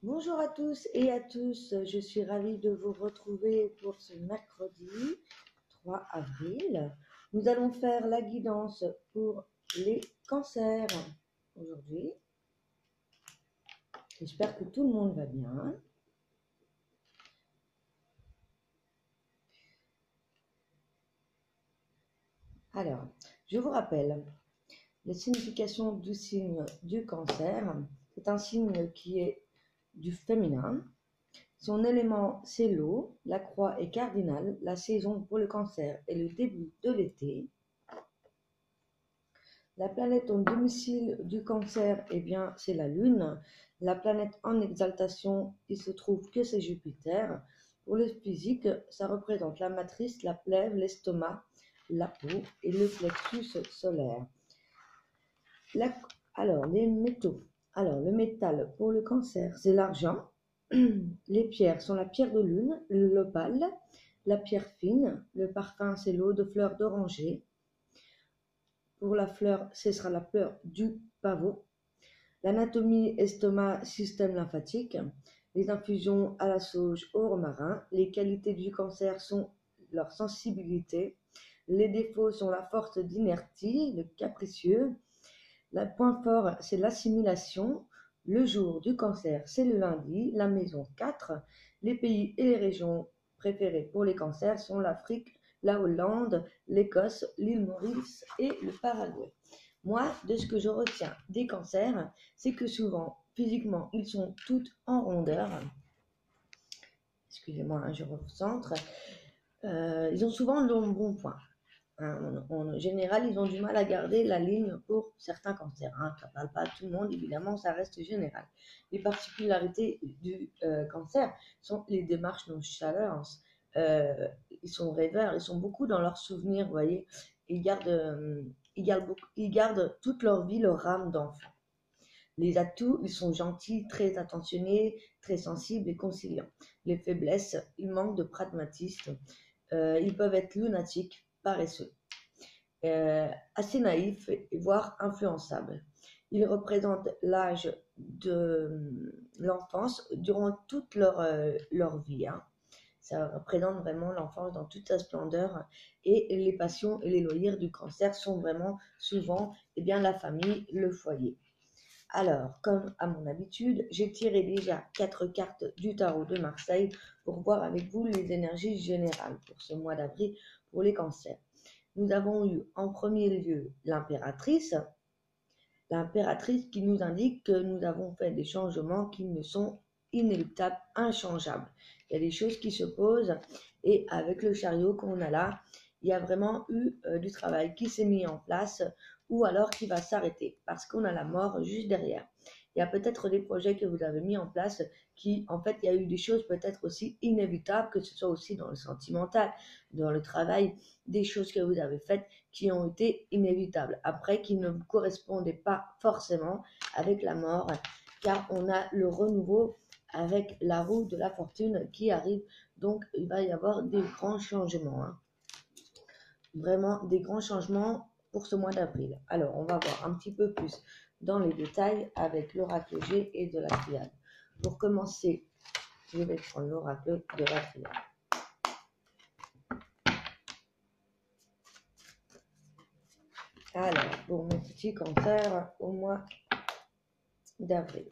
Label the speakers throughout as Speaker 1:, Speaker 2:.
Speaker 1: Bonjour à tous et à tous, je suis ravie de vous retrouver pour ce mercredi 3 avril. Nous allons faire la guidance pour les cancers aujourd'hui. J'espère que tout le monde va bien. Alors, je vous rappelle la signification du signe du cancer. C'est un signe qui est du féminin. Son élément, c'est l'eau. La croix est cardinale. La saison pour le cancer est le début de l'été. La planète en domicile du cancer, eh bien, c'est la Lune. La planète en exaltation, il se trouve que c'est Jupiter. Pour le physique, ça représente la matrice, la plèvre, l'estomac, la peau et le plexus solaire. Alors, les métaux. Alors, le métal pour le cancer, c'est l'argent. Les pierres sont la pierre de lune, l'opale, la pierre fine. Le parfum, c'est l'eau de fleurs d'oranger. Pour la fleur, ce sera la fleur du pavot. L'anatomie, estomac, système lymphatique. Les infusions à la sauge, au romarin. Les qualités du cancer sont leur sensibilité. Les défauts sont la force d'inertie, le capricieux. Le point fort, c'est l'assimilation. Le jour du cancer, c'est le lundi, la maison 4. Les pays et les régions préférées pour les cancers sont l'Afrique, la Hollande, l'Écosse, l'île Maurice et le Paraguay. Moi, de ce que je retiens des cancers, c'est que souvent, physiquement, ils sont tous en rondeur. Excusez-moi, je recentre. Ils ont souvent le bon point. En général, ils ont du mal à garder la ligne pour certains cancers. Ça ne parle pas à tout le monde, évidemment, ça reste général. Les particularités du cancer sont les démarches nonchalance. Ils sont rêveurs, ils sont beaucoup dans leurs souvenirs, vous voyez. Ils gardent toute leur vie leur âme d'enfant. Les atouts, ils sont gentils, très attentionnés, très sensibles et conciliants. Les faiblesses, ils manquent de pragmatisme. Ils peuvent être lunatiques, paresseux, assez naïfs, voire influençables. Ils représentent l'âge de l'enfance durant toute leur vie. Ça représente vraiment l'enfance dans toute sa splendeur, et les passions et les loisirs du cancer sont vraiment souvent la famille, le foyer. Alors, comme à mon habitude, j'ai tiré déjà 4 cartes du tarot de Marseille pour voir avec vous les énergies générales pour ce mois d'avril pour les cancers. Nous avons eu en premier lieu l'impératrice qui nous indique que nous avons fait des changements qui ne sont inéluctables, inchangeables. Il y a des choses qui se posent, et avec le chariot qu'on a là, il y a vraiment eu du travail qui s'est mis en place, ou alors qui va s'arrêter parce qu'on a la mort juste derrière. Il y a peut-être des projets que vous avez mis en place qui, en fait, il y a eu des choses peut-être aussi inévitables, que ce soit aussi dans le sentimental, dans le travail, des choses que vous avez faites qui ont été inévitables, après qui ne vous correspondaient pas forcément avec la mort, car on a le renouveau avec la roue de la fortune qui arrive, donc il va y avoir des grands changements, vraiment des grands changements pour ce mois d'avril. Alors on va voir un petit peu plus dans les détails avec l'oracle G et de la triade. Pour commencer, je vais prendre l'oracle de la triade. Alors, pour mes petits cancers au mois d'avril.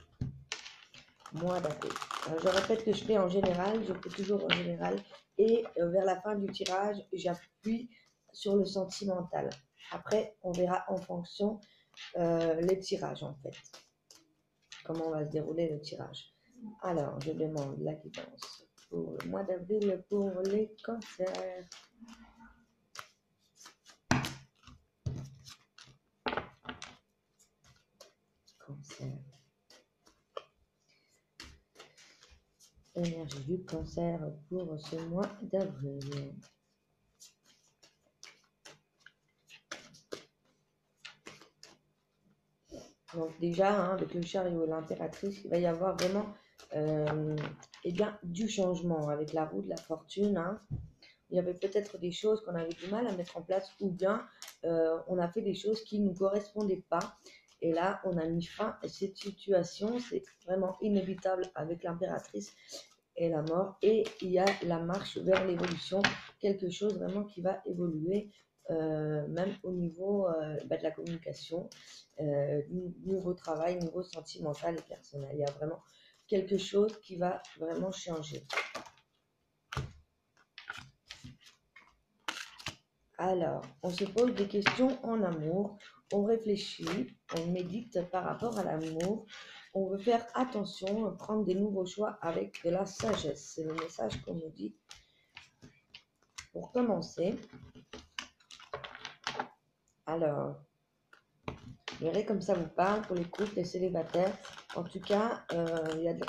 Speaker 1: Je répète que je fais en général, je fais toujours en général, et vers la fin du tirage, j'appuie sur le sentimental. Après, on verra en fonction les tirages, en fait. Comment va se dérouler le tirage. Alors, je demande la guidance pour le mois d'avril pour les cancers. Cancer. Énergie du cancer pour ce mois d'avril. Donc déjà, avec le chariot et l'impératrice, il va y avoir vraiment du changement avec la roue de la fortune. Il y avait peut-être des choses qu'on avait du mal à mettre en place, ou bien on a fait des choses qui ne nous correspondaient pas. Et là, on a mis fin à cette situation. C'est vraiment inévitable avec l'impératrice et la mort. Et il y a la marche vers l'évolution, quelque chose vraiment qui va évoluer, même au niveau de la communication, niveau travail, niveau sentimental et personnel. Il y a vraiment quelque chose qui va vraiment changer. Alors, on se pose des questions en amour, on réfléchit, on médite par rapport à l'amour, on veut faire attention, prendre des nouveaux choix avec de la sagesse. C'est le message qu'on nous dit. Pour commencer, alors, vous verrez comme ça vous parle pour les couples, les célibataires. En tout cas,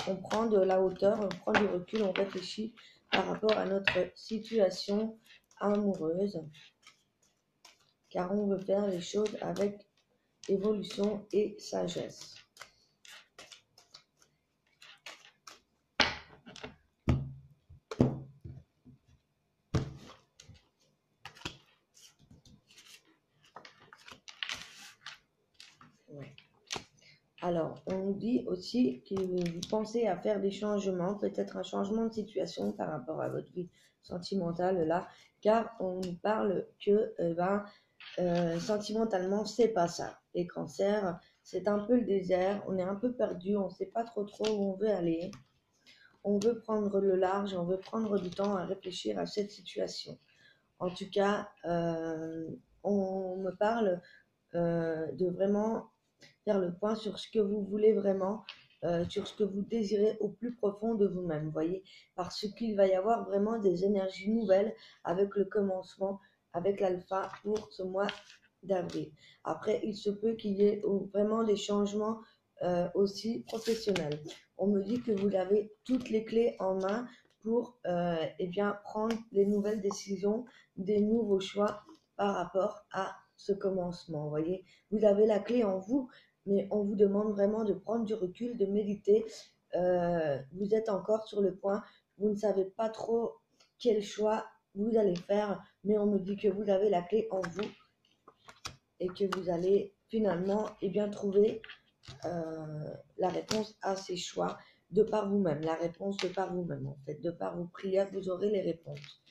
Speaker 1: on prend de la hauteur, on prend du recul, on réfléchit par rapport à notre situation amoureuse, car on veut faire les choses avec évolution et sagesse. Ouais. Alors, on nous dit aussi que vous pensez à faire des changements, peut-être un changement de situation par rapport à votre vie sentimentale là, car on nous parle que sentimentalement, c'est pas ça. Les cancers, c'est un peu le désert, on est un peu perdu, on sait pas trop où on veut aller. On veut prendre le large, on veut prendre du temps à réfléchir à cette situation. En tout cas, on me parle de vraiment faire le point sur ce que vous voulez vraiment, sur ce que vous désirez au plus profond de vous-même, voyez, parce qu'il va y avoir vraiment des énergies nouvelles avec le commencement, avec l'alpha pour ce mois d'avril. Après, il se peut qu'il y ait vraiment des changements aussi professionnels. On me dit que vous avez toutes les clés en main pour prendre les nouvelles décisions, des nouveaux choix par rapport à ce commencement. Voyez, vous avez la clé en vous, mais on vous demande vraiment de prendre du recul, de méditer. Vous êtes encore sur le point, vous ne savez pas trop quel choix vous allez faire, mais on me dit que vous avez la clé en vous et que vous allez finalement trouver la réponse à ces choix de par vous-même, la réponse de par vous-même en fait, de par vos prières, vous aurez les réponses.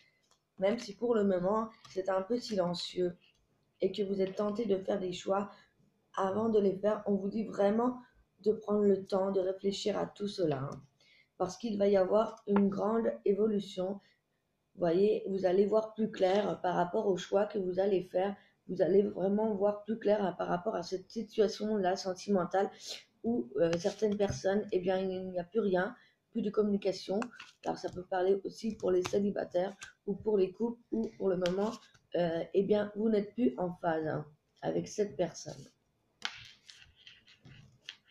Speaker 1: Même si pour le moment, c'est un peu silencieux et que vous êtes tenté de faire des choix, avant de les faire, on vous dit vraiment de prendre le temps de réfléchir à tout cela, parce qu'il va y avoir une grande évolution. Vous voyez, vous allez voir plus clair par rapport aux choix que vous allez faire. Vous allez vraiment voir plus clair par rapport à cette situation-là sentimentale où certaines personnes, il n'y a plus rien, plus de communication. Alors ça peut parler aussi pour les célibataires ou pour les couples où pour le moment, vous n'êtes plus en phase avec cette personne.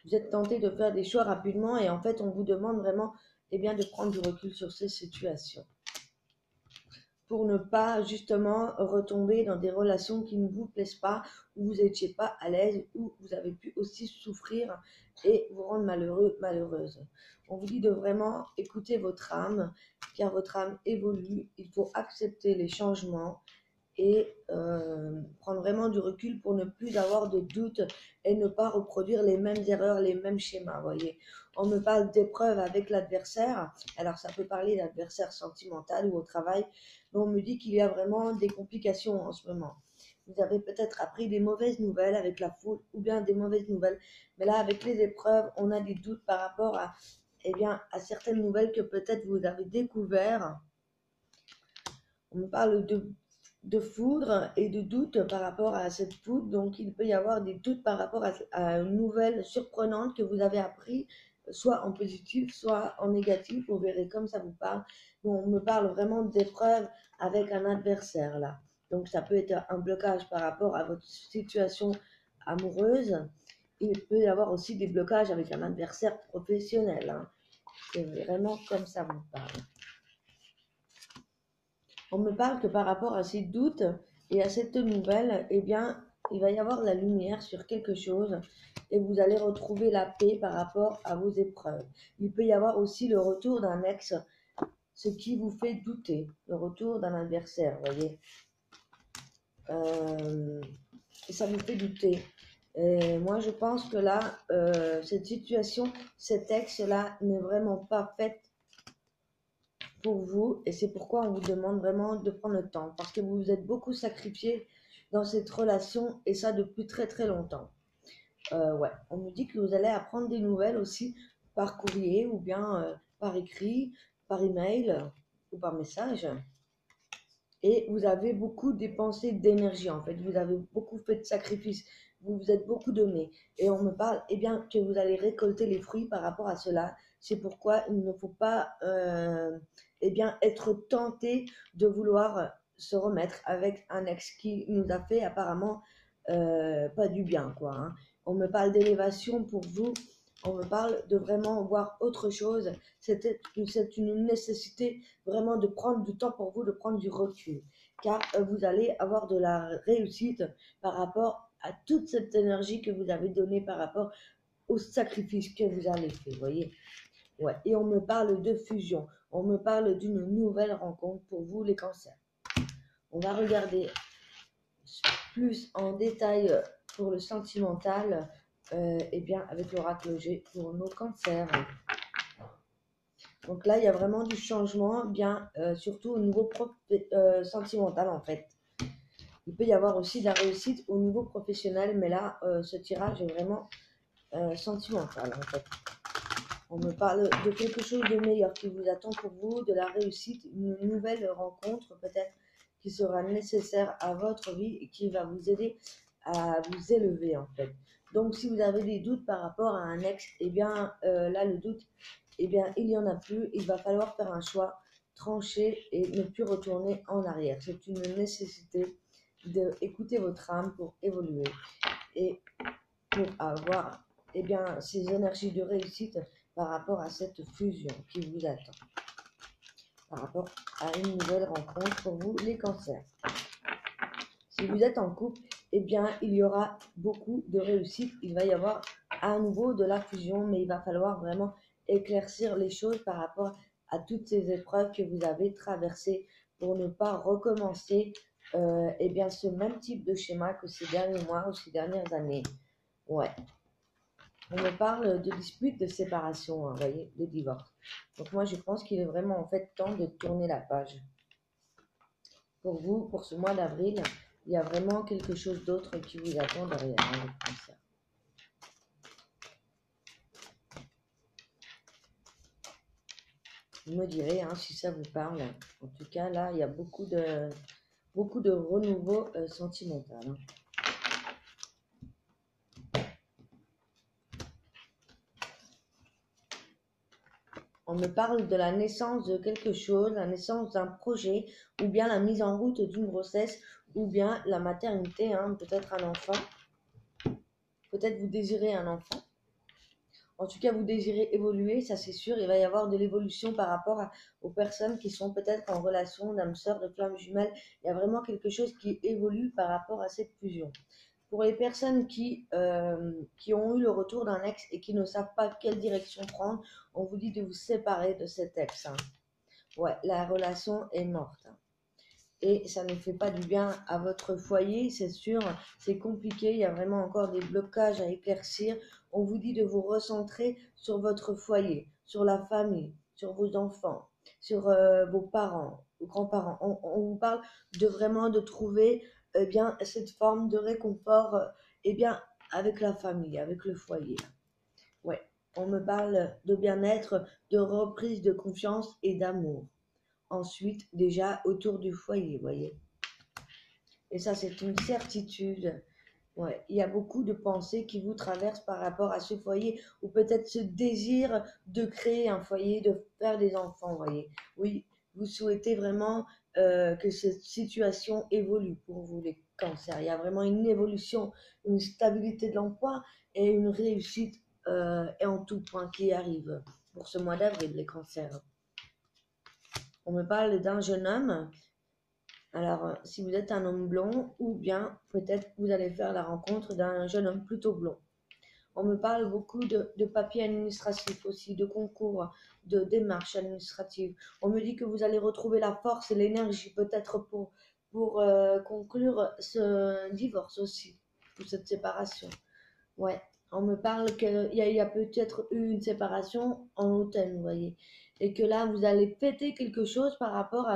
Speaker 1: Vous êtes tenté de faire des choix rapidement et en fait on vous demande vraiment de prendre du recul sur ces situations pour ne pas justement retomber dans des relations qui ne vous plaisent pas, où vous n'étiez pas à l'aise, où vous avez pu aussi souffrir et vous rendre malheureux, malheureuse. On vous dit de vraiment écouter votre âme, car votre âme évolue, il faut accepter les changements et prendre vraiment du recul pour ne plus avoir de doutes et ne pas reproduire les mêmes erreurs, les mêmes schémas, voyez. On me parle d'épreuves avec l'adversaire, alors ça peut parler d'adversaire sentimental ou au travail, mais on me dit qu'il y a vraiment des complications en ce moment. Vous avez peut-être appris des mauvaises nouvelles avec la foule ou bien des mauvaises nouvelles, mais là avec les épreuves, on a des doutes par rapport à, à certaines nouvelles que peut-être vous avez découvertes. On me parle de foudre et de doute par rapport à cette foudre, donc il peut y avoir des doutes par rapport à une nouvelle surprenante que vous avez appris, soit en positif, soit en négatif, vous verrez comme ça vous parle. On me parle vraiment d'épreuves avec un adversaire là, donc ça peut être un blocage par rapport à votre situation amoureuse. Il peut y avoir aussi des blocages avec un adversaire professionnel, c'est vraiment comme ça vous parle. On me parle que par rapport à ces doutes et à cette nouvelle, il va y avoir la lumière sur quelque chose et vous allez retrouver la paix par rapport à vos épreuves. Il peut y avoir aussi le retour d'un ex, ce qui vous fait douter, le retour d'un adversaire, voyez. Et ça vous fait douter. Et moi, je pense que là, cette situation, cet ex-là n'est vraiment pas faite pour vous. Et c'est pourquoi on vous demande vraiment de prendre le temps. Parce que vous vous êtes beaucoup sacrifié dans cette relation et ça depuis très très longtemps. Ouais, on nous dit que vous allez apprendre des nouvelles aussi par courrier ou bien par écrit, par email ou par message. Et vous avez beaucoup dépensé d'énergie en fait, vous avez beaucoup fait de sacrifices, vous vous êtes beaucoup donné. Et on me parle, eh bien, que vous allez récolter les fruits par rapport à cela. C'est pourquoi il ne faut pas, eh bien, être tenté de vouloir se remettre avec un ex qui nous a fait apparemment pas du bien, quoi. Hein. On me parle d'élévation pour vous, on me parle de vraiment voir autre chose. C'est une nécessité vraiment de prendre du temps pour vous, de prendre du recul. Car vous allez avoir de la réussite par rapport à toute cette énergie que vous avez donnée par rapport au sacrifice que vous avez fait, vous voyez. Ouais. Et on me parle de fusion, on me parle d'une nouvelle rencontre pour vous les cancers. On va regarder plus en détail pour le sentimental, eh bien avec l'oracle G pour nos cancers. Donc là, il y a vraiment du changement, bien surtout au niveau sentimental en fait. Il peut y avoir aussi de la réussite au niveau professionnel, mais là, ce tirage est vraiment sentimental en fait. On me parle de quelque chose de meilleur qui vous attend pour vous, de la réussite, une nouvelle rencontre peut-être qui sera nécessaire à votre vie et qui va vous aider à vous élever en fait. Donc si vous avez des doutes par rapport à un ex, eh bien là le doute, eh bien il n'y en a plus, il va falloir faire un choix tranché et ne plus retourner en arrière. C'est une nécessité d'écouter votre âme pour évoluer et pour avoir eh bien, ces énergies de réussite par rapport à cette fusion qui vous attend, par rapport à une nouvelle rencontre pour vous, les cancers. Si vous êtes en couple, eh bien, il y aura beaucoup de réussite. Il va y avoir à nouveau de la fusion, mais il va falloir vraiment éclaircir les choses par rapport à toutes ces épreuves que vous avez traversées pour ne pas recommencer eh bien, ce même type de schéma que ces derniers mois ou ces dernières années. Ouais. On me parle de dispute, de séparation, hein, vous voyez, de divorce. Donc moi, je pense qu'il est vraiment en fait temps de tourner la page. Pour vous, pour ce mois d'avril, il y a vraiment quelque chose d'autre qui vous attend derrière hein, le cancer. Vous me direz hein, si ça vous parle. En tout cas, là, il y a beaucoup de renouveau sentimental. Hein. On me parle de la naissance de quelque chose, la naissance d'un projet, ou bien la mise en route d'une grossesse, ou bien la maternité, hein, peut-être un enfant. Peut-être vous désirez un enfant. En tout cas, vous désirez évoluer, ça c'est sûr. Il va y avoir de l'évolution par rapport aux personnes qui sont peut-être en relation d'âme sœur, de flamme jumelle. Il y a vraiment quelque chose qui évolue par rapport à cette fusion. Pour les personnes qui ont eu le retour d'un ex et qui ne savent pas quelle direction prendre, on vous dit de vous séparer de cet ex. Hein. Ouais, la relation est morte. Hein. Et ça ne fait pas du bien à votre foyer, c'est sûr, c'est compliqué, il y a vraiment encore des blocages à éclaircir. On vous dit de vous recentrer sur votre foyer, sur la famille, sur vos enfants, sur vos parents, vos grands-parents. On vous parle de vraiment de trouver eh bien, cette forme de réconfort eh bien, avec la famille, avec le foyer. Ouais, on me parle de bien-être, de reprise de confiance et d'amour. Ensuite, déjà autour du foyer, vous voyez. Et ça, c'est une certitude. Ouais, il y a beaucoup de pensées qui vous traversent par rapport à ce foyer, ou peut-être ce désir de créer un foyer, de faire des enfants, vous voyez. Oui, vous souhaitez vraiment que cette situation évolue pour vous, les cancers. Il y a vraiment une évolution, une stabilité de l'emploi et une réussite et en tout point qui arrive pour ce mois d'avril, les cancers. On me parle d'un jeune homme. Alors, si vous êtes un homme blond, ou bien peut-être vous allez faire la rencontre d'un jeune homme plutôt blond. On me parle beaucoup de papiers administratifs aussi, de concours, de démarches administratives. On me dit que vous allez retrouver la force et l'énergie peut-être pour conclure ce divorce aussi, ou cette séparation. Ouais, on me parle qu'il y a peut-être eu une séparation en automne, vous voyez. Et que là, vous allez fêter quelque chose par rapport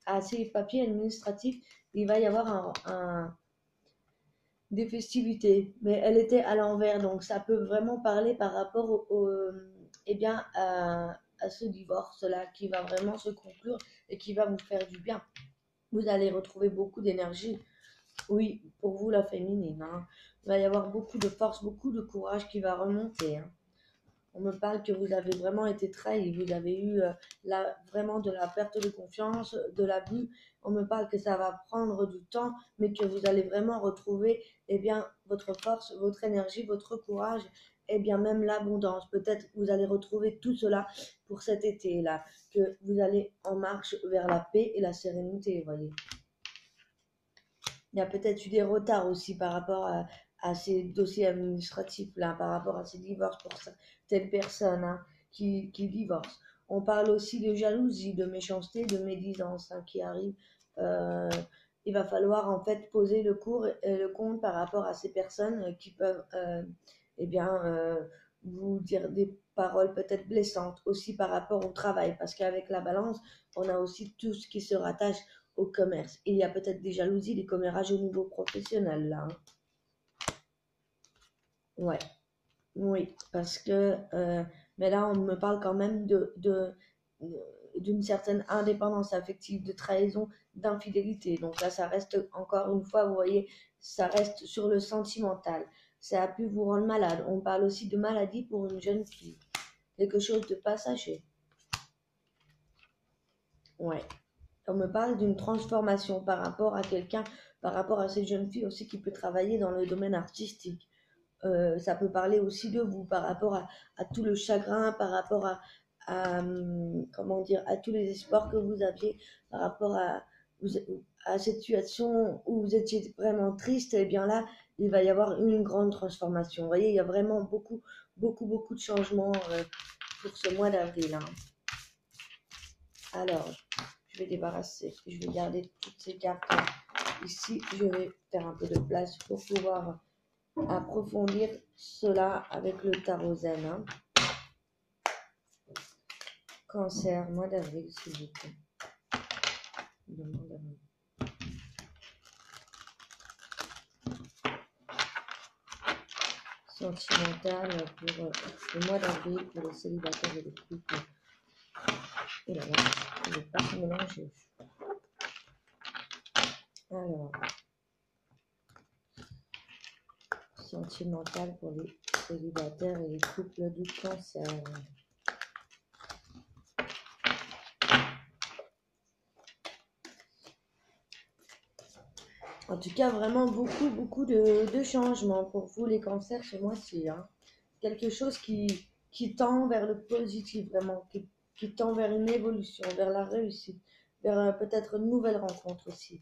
Speaker 1: à ces papiers administratifs. Il va y avoir des festivités, mais elle était à l'envers, donc ça peut vraiment parler par rapport eh bien, à ce divorce-là qui va vraiment se conclure et qui va vous faire du bien. Vous allez retrouver beaucoup d'énergie. Oui, pour vous, la féminine, hein. Il va y avoir beaucoup de force, beaucoup de courage qui va remonter, hein. On me parle que vous avez vraiment été trahi, vous avez eu vraiment de la perte de confiance, de l'abus. On me parle que ça va prendre du temps, mais que vous allez vraiment retrouver eh bien, votre force, votre énergie, votre courage, et bien même l'abondance. Peut-être que vous allez retrouver tout cela pour cet été-là, que vous allez en marche vers la paix et la sérénité, vous voyez. Il y a peut-être eu des retards aussi par rapport à ces dossiers administratifs là, par rapport à ces divorces pour certaines personnes, hein, qui divorcent. On parle aussi de jalousie, de méchanceté, de médisance, hein, qui arrive. Euh, il va falloir en fait poser le compte par rapport à ces personnes qui peuvent eh bien, vous dire des paroles peut-être blessantes aussi par rapport au travail, parce qu'avec la balance, on a aussi tout ce qui se rattache au commerce. Il y a peut-être des jalousies, des commérages au niveau professionnel là, hein. Ouais, oui, parce que mais là on me parle quand même d'une certaine indépendance affective, de trahison, d'infidélité. Donc là, ça reste encore une fois, vous voyez, ça reste sur le sentimental. Ça a pu vous rendre malade. On parle aussi de maladie pour une jeune fille, quelque chose de passager. Ouais. On me parle d'une transformation par rapport à quelqu'un, par rapport à cette jeune fille aussi qui peut travailler dans le domaine artistique. Ça peut parler aussi de vous par rapport à tout le chagrin, par rapport comment dire, à tous les espoirs que vous aviez, par rapport à cette situation où vous étiez vraiment triste. Et bien là, il va y avoir une grande transformation. Vous voyez, il y a vraiment beaucoup, beaucoup, beaucoup de changements pour ce mois d'avril, hein. Alors, je vais débarrasser, je vais garder toutes ces cartes ici. Je vais faire un peu de place pour pouvoir approfondir cela avec le tarot zen, hein. Cancer, mois d'avril, s'il vous plaît. Sentimental pour le mois d'avril pour les célibataires et les couples. Et là, je ne vais pas se mélanger. Alors, sentimental pour les célibataires et les couples du cancer. En tout cas, vraiment beaucoup, beaucoup de changements pour vous, les cancers, ce mois-ci, hein. Quelque chose qui tend vers le positif, vraiment, qui tend vers une évolution, vers la réussite, vers peut-être une nouvelle rencontre aussi.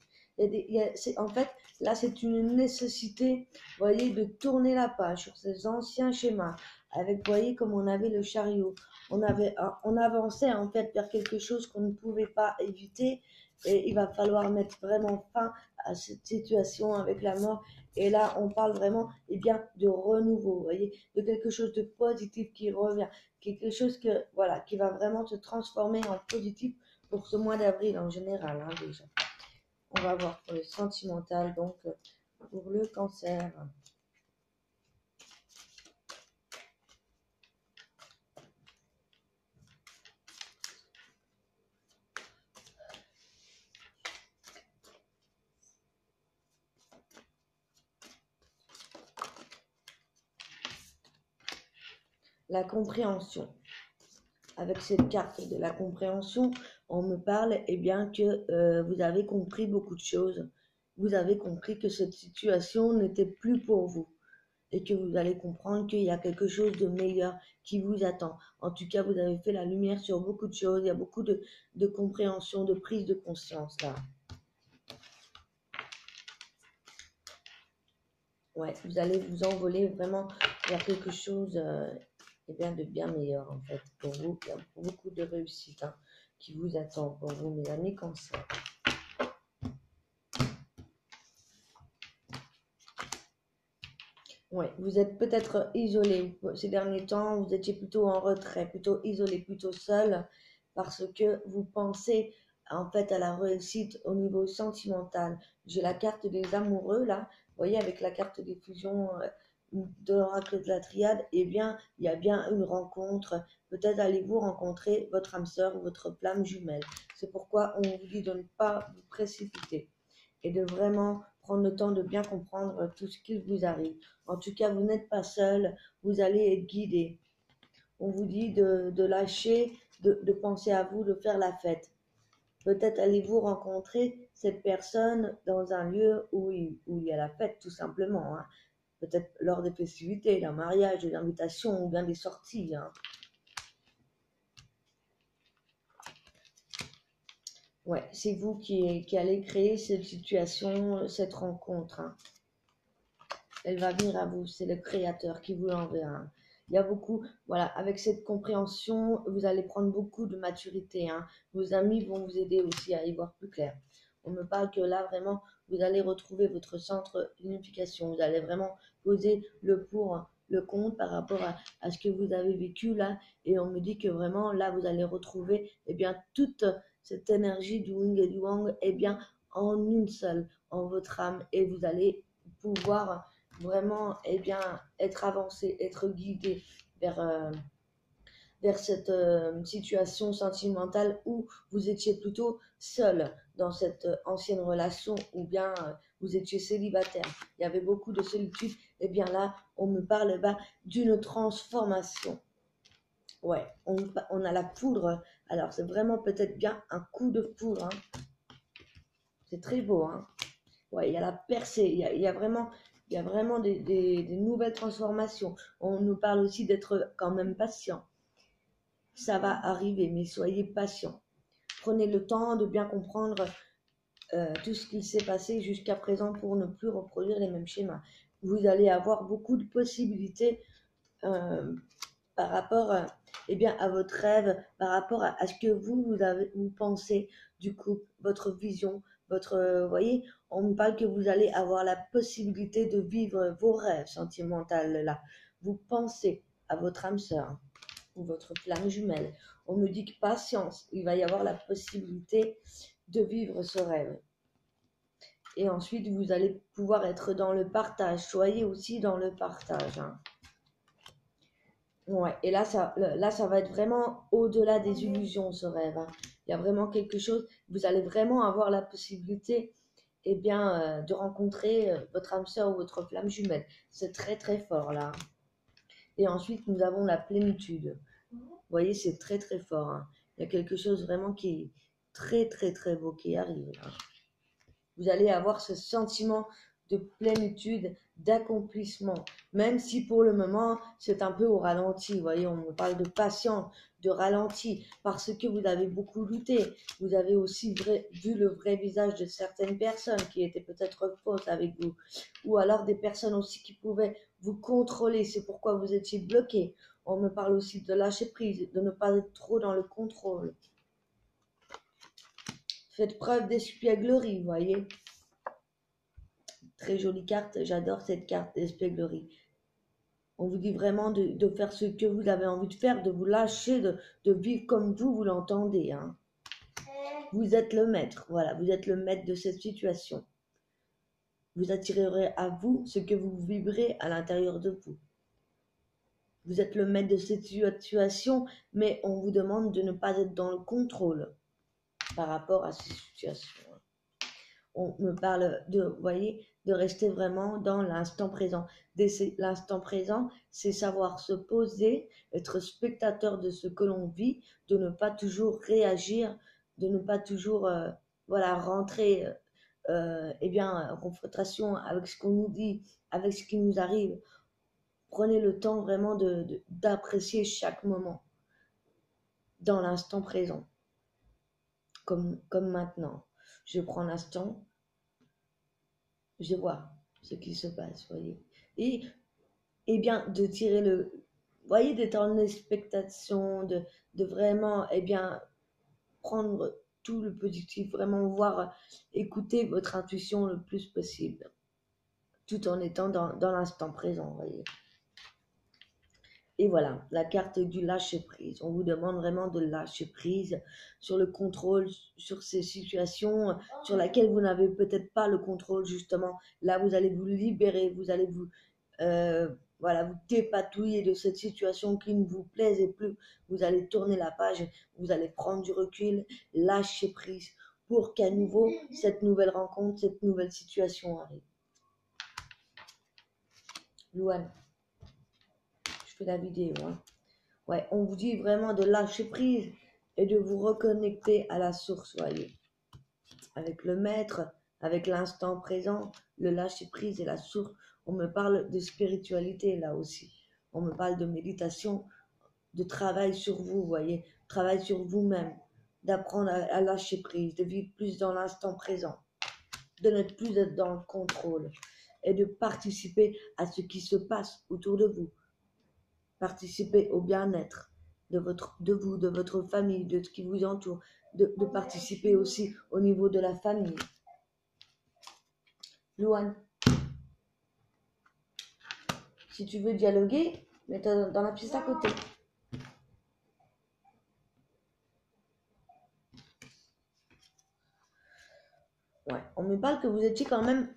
Speaker 1: En fait, là, c'est une nécessité, vous voyez, de tourner la page sur ces anciens schémas. Avec, vous voyez, comme on avait le chariot, on avançait en fait vers quelque chose qu'on ne pouvait pas éviter. Et il va falloir mettre vraiment fin à cette situation avec la mort. Et là, on parle vraiment bien, de renouveau, vous voyez, de quelque chose de positif qui revient, quelque chose voilà, qui va vraiment se transformer en positif pour ce mois d'avril en général, hein, déjà. On va voir pour le sentimental, donc pour le cancer. La compréhension. Avec cette carte de la compréhension, on me parle bien que vous avez compris beaucoup de choses. Vous avez compris que cette situation n'était plus pour vous et que vous allez comprendre qu'il y a quelque chose de meilleur qui vous attend. En tout cas, vous avez fait la lumière sur beaucoup de choses. Il y a beaucoup de compréhension, de prise de conscience là. Ouais, vous allez vous envoler vraiment vers quelque chose de bien meilleur en fait pour vous. Il y a beaucoup de réussite, hein, qui vous attend pour vous, mes amis cancer. Ouais, vous êtes peut-être isolé ces derniers temps, vous étiez plutôt en retrait, plutôt isolé, plutôt seul, parce que vous pensez en fait à la réussite au niveau sentimental. J'ai la carte des amoureux là, vous voyez, avec la carte des fusions de l'oracle de la triade, eh bien, il y a bien une rencontre. Peut-être allez-vous rencontrer votre âme sœur ou votre flamme jumelle. C'est pourquoi on vous dit de ne pas vous précipiter et de vraiment prendre le temps de bien comprendre tout ce qui vous arrive. En tout cas, vous n'êtes pas seul, vous allez être guidé. On vous dit de lâcher, de penser à vous, de faire la fête. Peut-être allez-vous rencontrer cette personne dans un lieu où il y a la fête, tout simplement. Hein. Peut-être lors des festivités, d'un mariage, des invitations ou bien des sorties. Hein. Ouais, c'est vous qui allez créer cette situation, cette rencontre. Hein. Elle va venir à vous, c'est le créateur qui vous l'enverra. Il y a beaucoup, voilà, avec cette compréhension, vous allez prendre beaucoup de maturité. Hein. Vos amis vont vous aider aussi à y voir plus clair. On me parle que là, vraiment, vous allez retrouver votre centre d'unification. Vous allez vraiment poser le pour, le contre par rapport à ce que vous avez vécu là. Et on me dit que vraiment, là, vous allez retrouver, eh bien, toute cette énergie du Yin et du Yang, eh bien, en une seule, en votre âme. Et vous allez pouvoir vraiment eh bien, être avancé, être guidé vers cette situation sentimentale où vous étiez plutôt seul dans cette ancienne relation ou bien vous étiez célibataire. Il y avait beaucoup de solitude. Et bien là, on me parle d'une transformation. Ouais, on a la poudre. Alors, c'est vraiment peut-être bien un coup de foudre. Hein. C'est très beau. Hein. Ouais, il y a la percée, il y a vraiment des nouvelles transformations. On nous parle aussi d'être quand même patient. Ça va arriver, mais soyez patient. Prenez le temps de bien comprendre tout ce qui s'est passé jusqu'à présent pour ne plus reproduire les mêmes schémas. Vous allez avoir beaucoup de possibilités euh, par rapport eh bien, à votre rêve, par rapport à ce que vous pensez du coup, votre vision, vous voyez, on me parle que vous allez avoir la possibilité de vivre vos rêves sentimentaux là. Vous pensez à votre âme sœur ou votre flamme jumelle. On me dit que patience, il va y avoir la possibilité de vivre ce rêve. Et ensuite, vous allez pouvoir être dans le partage. Soyez aussi dans le partage. Hein. Ouais, et là, ça va être vraiment au-delà des illusions, ce rêve. Hein. Il y a vraiment quelque chose, vous allez vraiment avoir la possibilité eh bien, de rencontrer votre âme sœur ou votre flamme jumelle. C'est très très fort là. Et ensuite, nous avons la plénitude. Vous voyez, c'est très très fort. Hein. Il y a quelque chose vraiment qui est très très très beau qui arrive. Hein. Vous allez avoir ce sentiment de plénitude, d'accomplissement, même si pour le moment c'est un peu au ralenti. Vous voyez, on me parle de patience, de ralenti, parce que vous avez beaucoup lutté. Vous avez aussi vu le vrai visage de certaines personnes qui étaient peut-être fausses avec vous, ou alors des personnes aussi qui pouvaient vous contrôler. C'est pourquoi vous étiez bloqué. On me parle aussi de lâcher prise, de ne pas être trop dans le contrôle. Faites preuve d'espièglerie, vous voyez. Très jolie carte, j'adore cette carte d'espièglerie. On vous dit vraiment de faire ce que vous avez envie de faire, de vous lâcher, de vivre comme vous l'entendez. Hein. Vous êtes le maître, voilà, vous êtes le maître de cette situation. Vous attirerez à vous ce que vous vibrez à l'intérieur de vous. Vous êtes le maître de cette situation, mais on vous demande de ne pas être dans le contrôle par rapport à ces situations. On me parle vous voyez, de rester vraiment dans l'instant présent. L'instant présent, c'est savoir se poser, être spectateur de ce que l'on vit, de ne pas toujours réagir, de ne pas toujours voilà, rentrer eh bien, en confrontation avec ce qu'on nous dit, avec ce qui nous arrive. Prenez le temps vraiment d'apprécier chaque moment dans l'instant présent, comme maintenant. Je prends l'instant, je vois ce qui se passe, voyez. Et bien, de tirer voyez, d'être en expectation, de vraiment, eh bien, prendre tout le positif, vraiment voir, écouter votre intuition le plus possible. tout en étant dans l'instant présent, voyez. Et voilà, la carte du lâcher prise. On vous demande vraiment de lâcher prise sur le contrôle, sur ces situations sur lesquelles vous n'avez peut-être pas le contrôle, justement. Là, vous allez vous libérer, vous allez vous, voilà, vous dépatouiller de cette situation qui ne vous plaisait plus. Vous allez tourner la page, vous allez prendre du recul, lâcher prise pour qu'à nouveau, cette nouvelle rencontre, cette nouvelle situation arrive. Louane, je fais la vidéo, hein. Ouais, on vous dit vraiment de lâcher prise et de vous reconnecter à la source, voyez. Avec le maître, avec l'instant présent, le lâcher prise et la source. On me parle de spiritualité là aussi. On me parle de méditation, de travail sur vous, voyez. Travail sur vous-même, d'apprendre à lâcher prise, de vivre plus dans l'instant présent, de ne plus être dans le contrôle et de participer à ce qui se passe autour de vous. Participer au bien-être de vous, de votre famille, de ce qui vous entoure, de participer aussi au niveau de la famille. Louane, si tu veux dialoguer, mets-toi dans la pièce à côté. Ouais, on me parle que vous étiez quand même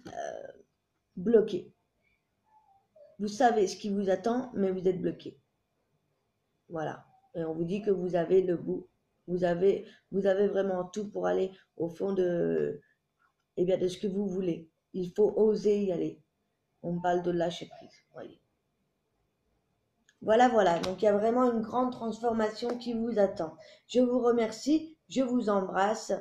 Speaker 1: bloqué. Vous savez ce qui vous attend, mais vous êtes bloqué. Voilà. Et on vous dit que vous avez le bout. Vous avez vraiment tout pour aller au fond de ce que vous voulez. Il faut oser y aller. On parle de lâcher prise. Voyez. Voilà. Donc, il y a vraiment une grande transformation qui vous attend. Je vous remercie. Je vous embrasse.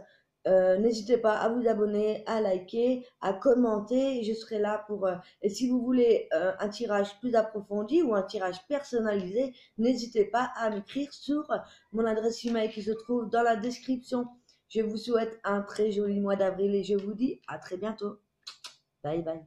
Speaker 1: N'hésitez pas à vous abonner, à liker, à commenter. Je serai là pour... et si vous voulez un tirage plus approfondi ou un tirage personnalisé, n'hésitez pas à m'écrire sur mon adresse email qui se trouve dans la description. Je vous souhaite un très joli mois d'avril et je vous dis à très bientôt. Bye bye.